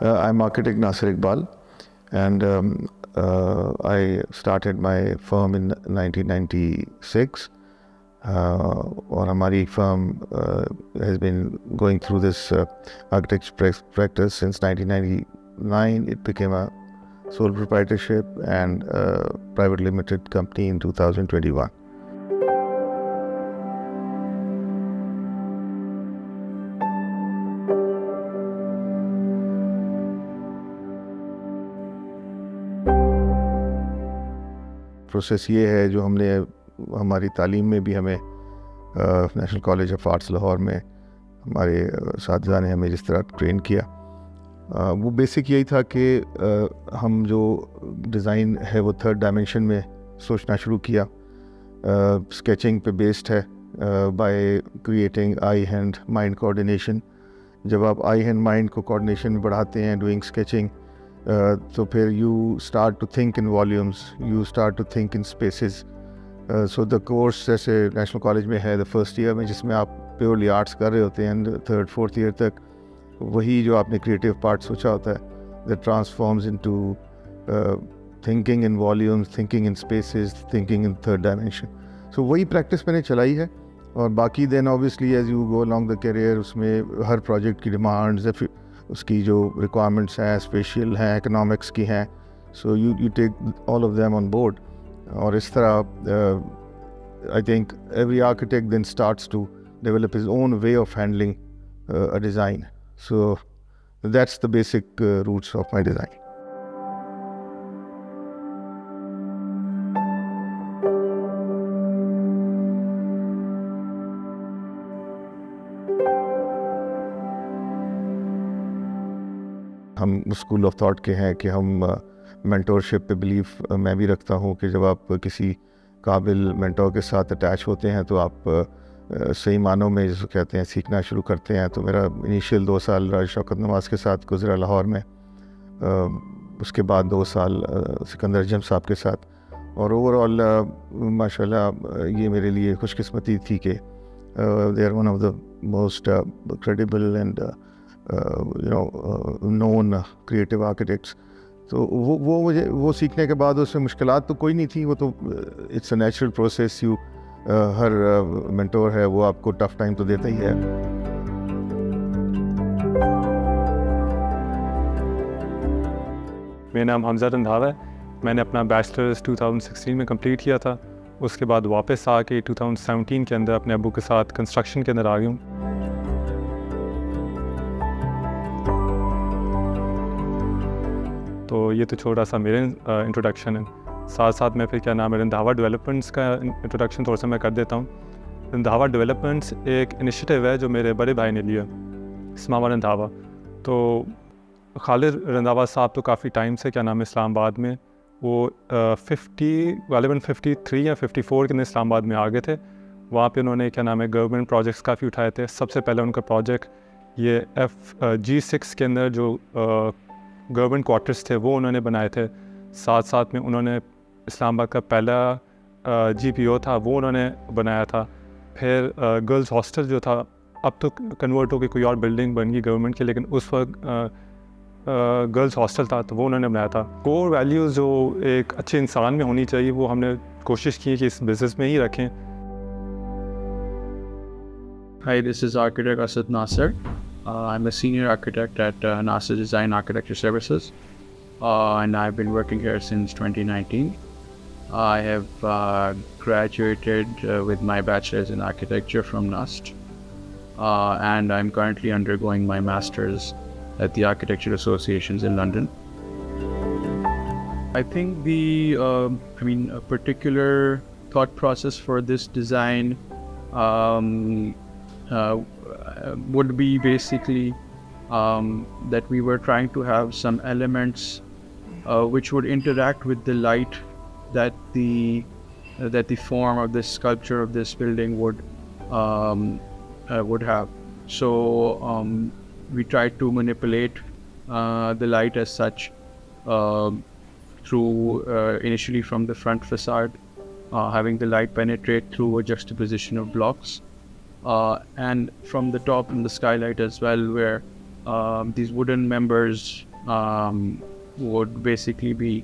I'm architect Nasir Iqbal, and I started my firm in 1996. और हमारी firm has been going through this architecture practice since 1999. It became a sole proprietorship and private limited company in 2021. Process ये है जो हमने हमारी तालीम में भी हमें national college of arts Lahore में हमारे साथियों ने हमें जिस तरह ट्रेन किया, वो बेसिक यही था कि हम जो डिज़ाइन है वो थर्ड डायमेंशन में सोचना शुरू किया. स्केचिंग पे बेस्ड है by creating eye hand mind coordination. जब आप आई हैंड माइंड को कोऑर्डिनेशन में बढ़ाते हैं डूइंग स्केचिंग, तो फिर you start to think in volumes, you start to think in spaces. So the course जैसे नेशनल कॉलेज में है द फर्स्ट ईयर में, जिसमें आप प्योरली आर्ट्स कर रहे होते हैं, थर्ड फोर्थ ईयर तक वही जो आपने क्रिएटिव पार्ट सोचा होता है that transforms into thinking in volumes, thinking in spaces, thinking in third dimension. So वही प्रैक्टिस मैंने चलाई है. और बाकी then obviously as you go along the career, उसमें हर प्रोजेक्ट की डिमांड्स, उसकी जो रिक्वायरमेंट्स हैं, स्पेशल हैं, इकोनॉमिक्स की हैं, so you take all of them on board. और इस तरह I think every architect then starts to develop his own way of handling a design. So that's the basic roots of my design. हम school of thought के हैं कि हम mentorship पे believe मैं भी रखता हूँ कि जब आप किसी काबिल मेंटोर के साथ अटैच होते हैं तो आप सही मानों में जिसको कहते हैं सीखना शुरू करते हैं. तो मेरा इनिशियल 2 साल राज शौकत नवाज़ के साथ गुजरा लाहौर में, उसके बाद 2 साल सिकंदर जम साहब के साथ. और ओवरऑल माशाल्लाह ये मेरे लिए खुशकिस्मती थी कि they are one of the most credible and known creative architects. तो वो मुझे वो सीखने के बाद उसमें मुश्किलात तो कोई नहीं थी. वो तो it's a natural process. You her mentor है वो आपको टफ टाइम तो देता ही है. मेरा नाम हमजा रंधावा है. मैंने अपना बैचलर्स 2016 में कंप्लीट किया था. उसके बाद वापस आके 2017 के अंदर अपने अबू के साथ कंस्ट्रक्शन के अंदर आ गया हूँ. तो ये तो छोटा सा मेरे इंट्रोडक्शन है. साथ साथ में फिर क्या नाम है रंधावा डेवलपमेंट्स का इंट्रोडक्शन थोड़ा सा मैं कर देता हूँ. रंधावा डेवलपमेंट्स एक इनिशिएटिव है जो मेरे बड़े भाई ने लिया, इस्लामाबाद रंधावा. तो खालिद रंधावा साहब तो काफ़ी टाइम से क्या नाम है इस्लामाबाद में, वो 53 या 54 के अंदर इस्लामाबाद में आ गए थे. वहाँ पे उन्होंने क्या नाम है गवर्नमेंट प्रोजेक्ट्स काफ़ी उठाए थे. सबसे पहले उनका प्रोजेक्ट ये G6 के अंदर जो गवर्नमेंट क्वार्टर्स थे वो उन्होंने बनाए थे. साथ साथ में उन्होंने इस्लामाबाद का पहला GPO था वो उन्होंने बनाया था. फिर गर्ल्स हॉस्टल जो था, अब तो कन्वर्ट होकर कोई और बिल्डिंग बन गई गवर्नमेंट की, लेकिन उस वक्त गर्ल्स हॉस्टल था तो वो उन्होंने बनाया था. कोर वैल्यूज़ जो एक अच्छे इंसान में होनी चाहिए वो हमने कोशिश की कि इस बिज़नेस में ही रखें. Hi, this is architect Asad Nasir. I'm a senior architect at Nasir Design Architecture Services, and I've been working here since 2019. I have graduated with my bachelor's in architecture from NUST, and I'm currently undergoing my master's at the Architecture Associations in London. I think a particular thought process for this design would be basically that we were trying to have some elements which would interact with the light that the form of this sculpture of this building would have. So we tried to manipulate the light as such through initially from the front facade, having the light penetrate through a juxtaposition of blocks. And from the top in the skylight as well, where these wooden members would basically be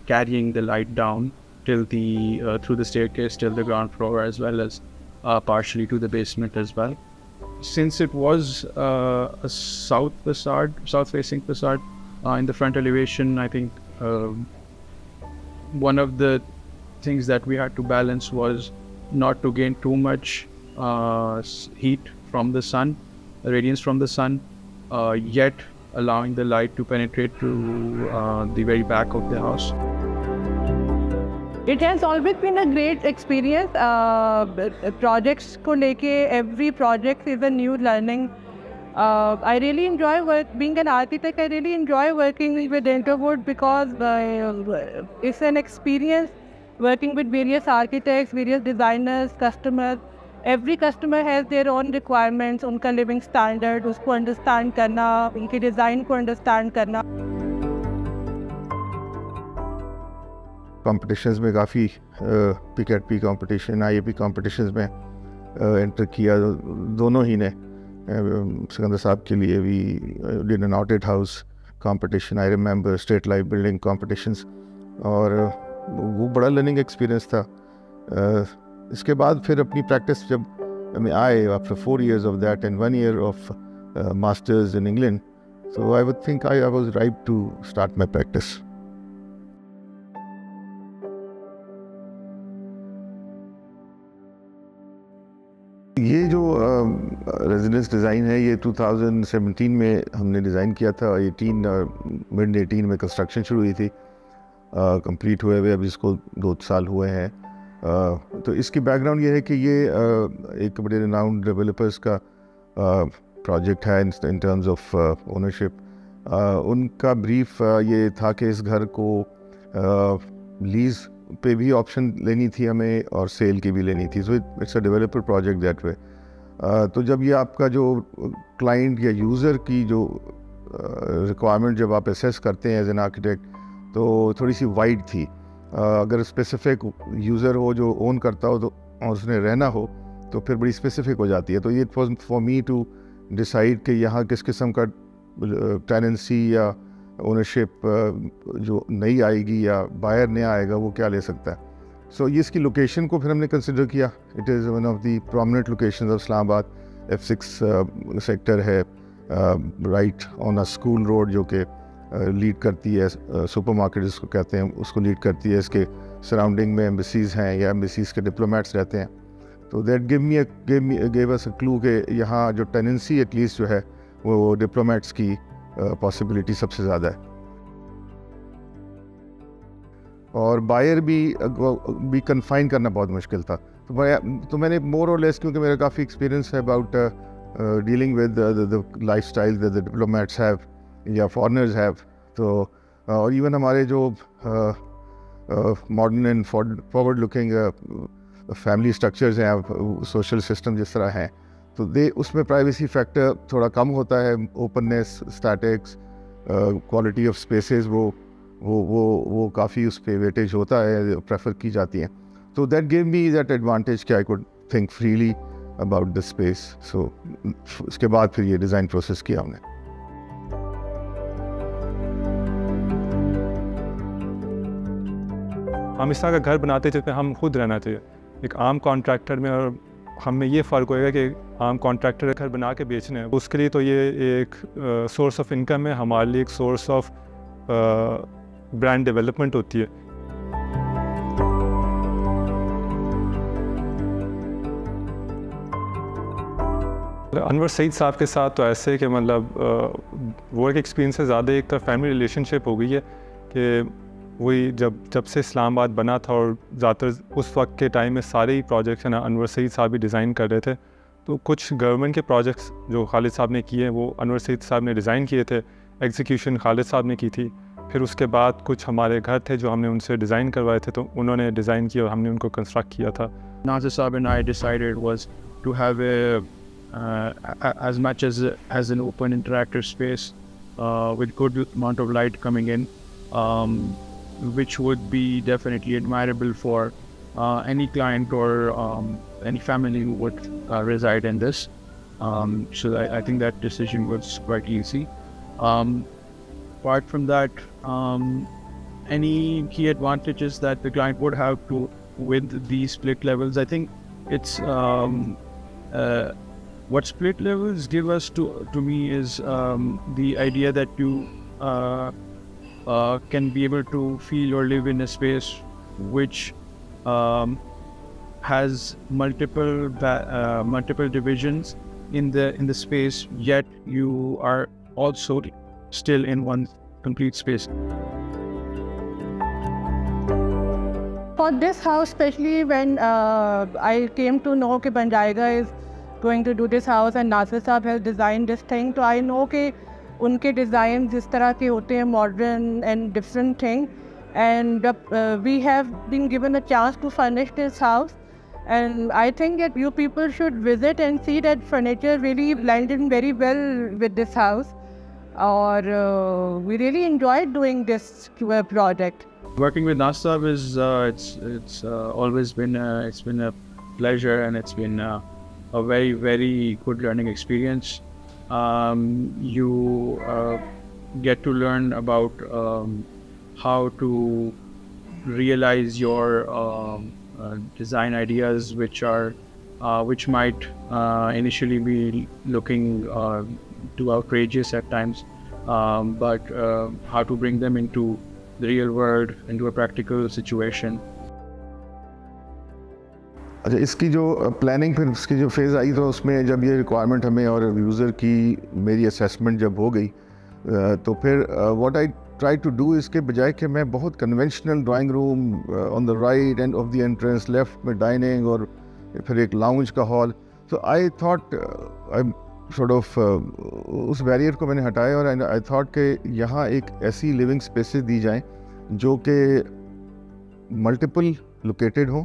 carrying the light down till the through the staircase till the ground floor, as well as partially to the basement as well. Since it was a south-facing facade, in the front elevation, I think one of the things that we had to balance was not to gain too much heat from the sun, radiance from the sun, yet allowing the light to penetrate to the very back of the house. It has always been a great experience. Projects ko leke, every project is a new learning. I really enjoy being an architect. I really enjoy working with Interwood because it's an experience working with various architects, various designers, customers. Every customer has their own requirements, unka living standard, usko understand karna, unki design ko understand karna. Competitions में काफ़ी PICAT competition, IAP competitions में enter किया दोनों ही ने. सिकंदर साहब के लिए भी did an audit house competition, I remember state life building competitions, और वो बड़ा लर्निंग एक्सपीरियंस था. इसके बाद फिर अपनी प्रैक्टिस जब मैं आए after 4 years of that and 1 year of masters in England, so I would think I was right to start my practice. ये जो रेजिडेंस डिज़ाइन है ये 2017 में हमने डिज़ाइन किया था. 18 में कंस्ट्रक्शन शुरू हुई थी, कंप्लीट हुए अब इसको 2 साल हुए हैं. तो इसकी बैकग्राउंड ये है कि ये एक बड़े रिनाउंड डेवलपर्स का प्रोजेक्ट है इन टर्म्स ऑफ ओनरशिप. उनका ब्रीफ ये था कि इस घर को लीज़ पे भी ऑप्शन लेनी थी हमें और सेल की भी लेनी थी. So it's a developer project that way. तो जब ये आपका जो क्लाइंट या यूज़र की जो रिक्वायरमेंट जब आप असेस करते हैं एज एन आर्किटेक्ट, तो थोड़ी सी वाइड थी. अगर स्पेसिफिक यूज़र हो जो ओन करता हो तो और उसने रहना हो तो फिर बड़ी स्पेसिफिक हो जाती है. तो ये फॉर मी टू डिसाइड कि यहाँ किस किस्म का टेनेंसी या ओनरशिप जो नई आएगी या बायर नया आएगा वो क्या ले सकता है. सो ये इसकी लोकेशन को फिर हमने कंसिडर किया. It is one of the prominent locations of Islamabad. F6 sector है, right on a school road जो कि लीड करती है, सुपरमार्केट जिसको कहते हैं उसको लीड करती है. इसके सराउंडिंग में एम्बेसीज़ हैं या एम्बेसीज़ के डिप्लोमेट्स रहते हैं. तो that gave us a clue कि यहाँ जो टेनेंसी एटलीस्ट जो है वो डिप्लोमेट्स की पॉसिबिलिटी सबसे ज़्यादा है. और बायर भी कन्फाइन करना बहुत मुश्किल था. तो मैंने मोर और लेस, क्योंकि मेरा काफ़ी एक्सपीरियंस है about dealing with the life style that the diplomats have या फॉरेनर्स हैव. तो और इवन हमारे जो modern and forward looking family structures हैं, सोशल सिस्टम जिस तरह हैं, तो उसमें प्राइवेसी फैक्टर थोड़ा कम होता है. Openness, statics, quality of spaces वो काफ़ी उस पर वेटेज होता है, प्रेफर की जाती हैं. तो that gave me that advantage कि I could think freely about the space. So इसके बाद फिर ये डिज़ाइन प्रोसेस किया हमने. हम इस तरह का घर बनाते थे हम खुद रहना चाहिए. एक आम कॉन्ट्रैक्टर में और हम में ये फ़र्क होएगा कि आम कॉन्ट्रैक्टर घर बना के बेचने हैं, उसके लिए तो ये एक सोर्स ऑफ इनकम है, हमारे लिए एक सोर्स ऑफ ब्रांड डेवलपमेंट होती है. अनवर सईद साहब के साथ तो ऐसे कि मतलब वर्क एक्सपीरियंस से ज़्यादा एक तरह फैमिली रिलेशनशिप हो गई है कि वही जब से इस्लामाबाद बना था और ज़्यादातर उस वक्त के टाइम में सारे ही प्रोजेक्ट्स हैं ना अनवर सईद साहब ही डिज़ाइन कर रहे थे. तो कुछ गवर्नमेंट के प्रोजेक्ट्स जो खालिद साहब ने किए वो अनवर सईद साहब ने डिज़ाइन किए थे, एग्जीक्यूशन खालिद साहब ने की थी. फिर उसके बाद कुछ हमारे घर थे जो हमने उनसे डिज़ाइन करवाए थे, तो उन्होंने डिज़ाइन किया और हमने उनको कंस्ट्रक्ट किया था. Nasir Saab and I decided was to have as much as an open interactive space with good amount of light coming in, which would be definitely admirable for any client or any family who would reside in this. So I think that decision was quite easy. apart from that, any key advantages that the client would have with these split levels? I think it's what split levels give us to me is the idea that you can be able to feel or live in a space which has multiple divisions in the space, yet you are also still in one complete space. For this house, especially when I came to know that Banjaiga is going to do this house and Nasir Saab has designed this thing, so I know that unke designs jis tarah ke hote hain, modern and different thing, and we have been given a chance to furnish this house, and I think that you people should visit and see that furniture really blended in very well with this house, or we really enjoyed doing this project. Working with Nasir Saab is it's always been it's been a pleasure, and it's been a very, very good learning experience. You get to learn about how to realize your design ideas, which might initially be looking too outrageous at times, but how to bring them into the real world, into a practical situation. अच्छा, इसकी जो planning फिर उसकी जो phase आई, तो उसमें जब ये रिक्वायरमेंट हमें और यूज़र की मेरी असेसमेंट जब हो गई, तो फिर what I try to do, इसके बजाय कि मैं बहुत conventional drawing room on the right end of the entrance, left में डाइनिंग और फिर एक लाउंज का हॉल, तो I thought I sort of उस बैरियर को मैंने हटाया और आई थॉट कि यहाँ एक ऐसी लिविंग स्पेसेस दी जाएं जो कि मल्टीपल लोकेटेड हों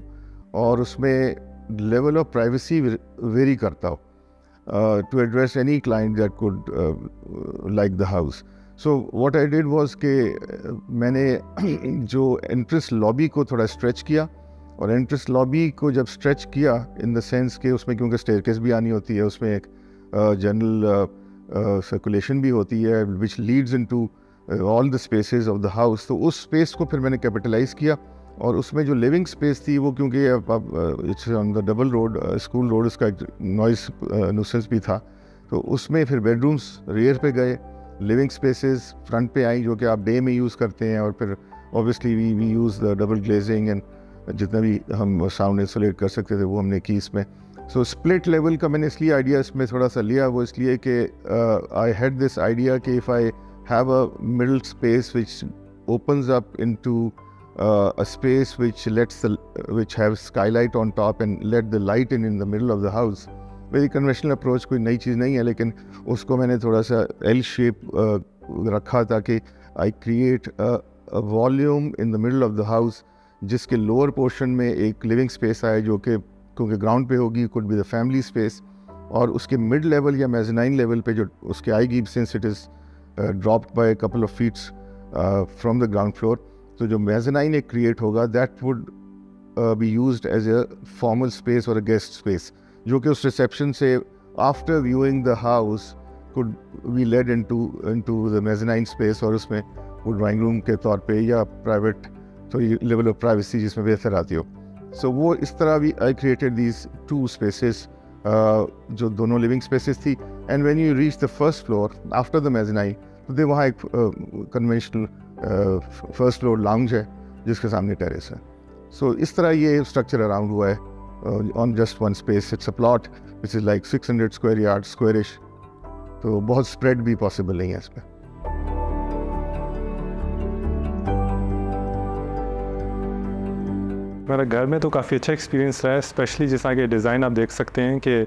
और उसमें लेवल ऑफ प्राइवेसी वेरी करता हो to address any client that could like the house. So what I did was कि मैंने जो एंट्रेंस लॉबी को थोड़ा स्ट्रेच किया, और एंट्रेंस लॉबी को जब स्ट्रेच किया इन द सेंस कि उसमें क्योंकि स्टेयरकेस भी आनी होती है, उसमें एक जनरल सर्कुलेशन भी होती है which leads into all the spaces of the house, तो उस स्पेस को फिर मैंने कैपिटलाइज़ किया. और उसमें जो लिविंग स्पेस थी वो क्योंकि it's on the double road, school road, उसका एक नॉइस नुसेंस भी था, तो उसमें फिर बेडरूम्स रेयर पे गए, लिविंग स्पेसेस फ्रंट पे आई जो कि आप डे में यूज़ करते हैं, और फिर obviously we use the double glazing and जितना भी हम साउंड इंसुलेट कर सकते थे वो हमने की इसमें. सो स्प्लिट लेवल का मैंने इसलिए आइडिया इसमें थोड़ा सा लिया, वो इसलिए कि आई हैड दिस आइडिया कि if I have a middle space which opens up into a space which has skylight on top and let the light in the middle of the house. Very conventional approach, कोई नई चीज़ नहीं है, लेकिन उसको मैंने थोड़ा सा L shape रखा ताकि I create a volume in the middle of the house जिसके lower portion में एक living space आए जो कि क्योंकि ground पे होगी, could be the family space, और उसके mid level या mezzanine level पे जो उसके आएगी, since it is dropped by a couple of feet from the ground floor, तो जो mezzanine एक create होगा that would be used as a formal space or a guest space, जो कि उस reception से after viewing the house could be led into the mezzanine space, और उसमें वो drawing room के तौर पे या private तो ये level of privacy जिसमें बेहतर आती हो. So वो इस तरह भी I created these two spaces जो दोनों living spaces थी. And when you reach the first floor after the mezzanine, तो दे वहाँ एक conventional first floor lounge है जिसके सामने terrace है. So इस तरह ये structure around हुआ है on just one space. It's a plot which is like 600 square yards, squarish. तो बहुत spread भी possible नहीं है इसमें. मेरा घर में तो काफ़ी अच्छा एक्सपीरियंस रहा है, स्पेशली जिस तरह के डिज़ाइन आप देख सकते हैं कि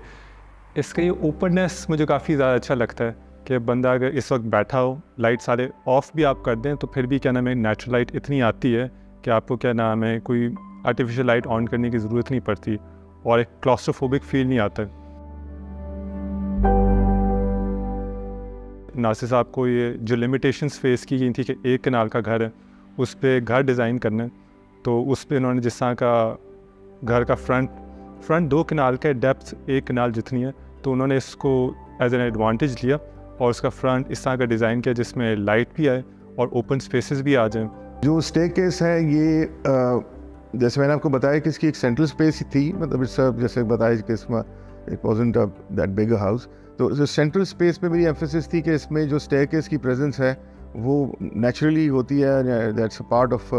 इसका ये ओपननेस मुझे काफ़ी ज़्यादा अच्छा लगता है कि बंदा अगर इस वक्त बैठा हो, लाइट सारे ऑफ भी आप कर दें तो फिर भी क्या नाम है नेचुरल लाइट इतनी आती है कि आपको क्या नाम है कोई आर्टिफिशियल लाइट ऑन करने की ज़रूरत नहीं पड़ती और एक क्लॉस्ट्रोफोबिक फील नहीं आता. नासिर साहब को ये जो लिमिटेशंस फेस की गई थी कि एक कनाल का घर है, उस पर घर डिज़ाइन करना है, तो उस पर इन्होंने जिस तरह का घर का फ्रंट 2 कनाल का डेप्थ 1 कनाल जितनी है, तो उन्होंने इसको एज एन एडवांटेज लिया और उसका फ्रंट इस तरह का डिज़ाइन किया जिसमें लाइट भी आए اور اوپن اسپیسز بھی آ جائیں. جو اسٹے کیس ہے یہ جیسے میں نے آپ کو بتایا کہ اس کی ایک سینٹرل اسپیس تھی, مطلب جیسے بتایا کہ اس میں it wasn't that big a house, تو جو سینٹرل اسپیس پہ میری ایمفیسس تھی کہ اس میں جو اسٹے کیس کی پریزنس ہے وہ نیچرلی ہوتی ہے, that's a part of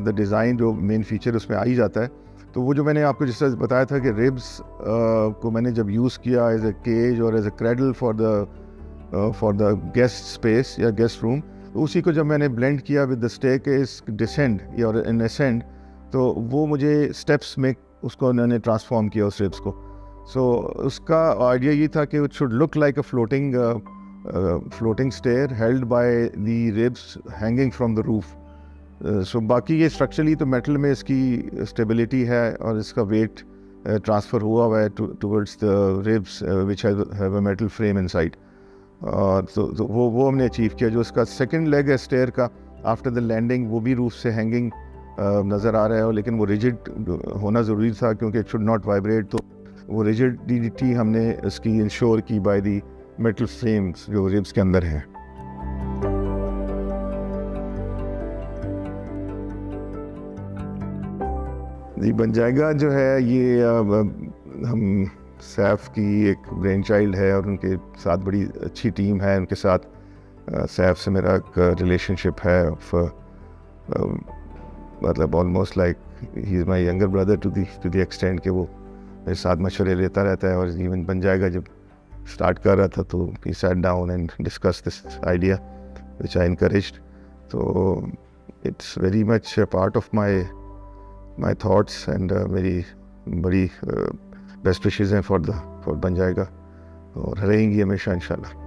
the design, جو مین فیچر اس میں آ ہی جاتا ہے. تو وہ جو میں نے آپ کو جس طرح بتایا تھا کہ ریبس کو میں نے جب یوز کیا ایز اے کیج اور as a cradle for the guest space یا گیسٹ روم, تو اسی کو جب میں نے بلینڈ کیا with the stay case descend یا ان اسینڈ, تو وہ مجھے اسٹیپس میں اس کو انہوں نے ٹرانسفارم کیا اس ریبس کو. سو اس کا آئیڈیا یہ تھا کہ it should look like a floating stair held by the ribs hanging from the roof. So باقی یہ اسٹرکچرلی تو میٹل میں اس کی اسٹیبلٹی ہے اور اس کا ویٹ ٹرانسفر ہوا ہے towards the ribs which have a metal frame ان سائڈ. تو وہ ہم نے اچیو کیا. جو اس کا سیکنڈ لیگ ہے اسٹیئر کا آفٹر دا لینڈنگ, وہ بھی روف سے ہینگنگ نظر آ رہا ہے, لیکن وہ ریجڈ ہونا ضروری تھا کیونکہ اٹ شوڈ ناٹ وائبریٹ. تو وہ ریجڈیٹی ہم نے اس کی انشور کی بائی دی میٹل فریمس جو ریبس کے اندر ہیں. جی بنجائگا جو ہے یہ ہم سیف کی ایک برین چائلڈ ہے اور ان کے ساتھ بڑی اچھی ٹیم ہے. ان کے ساتھ سیف سے میرا ایک ریلیشن شپ ہے, مطلب آلموسٹ لائک ہی is my younger brother to the extend کہ وہ میرے ساتھ مشورے لیتا رہتا ہے. اور ایون بنجائگا جب اسٹارٹ کر رہا تھا تو ہی sit down and discuss this idea which I encouraged. تو it's very much part of my thoughts and میری بڑی بیسٹ وشیز ہیں فار بنجائگا اور رہیں گی ہمیشہ انشاءاللہ.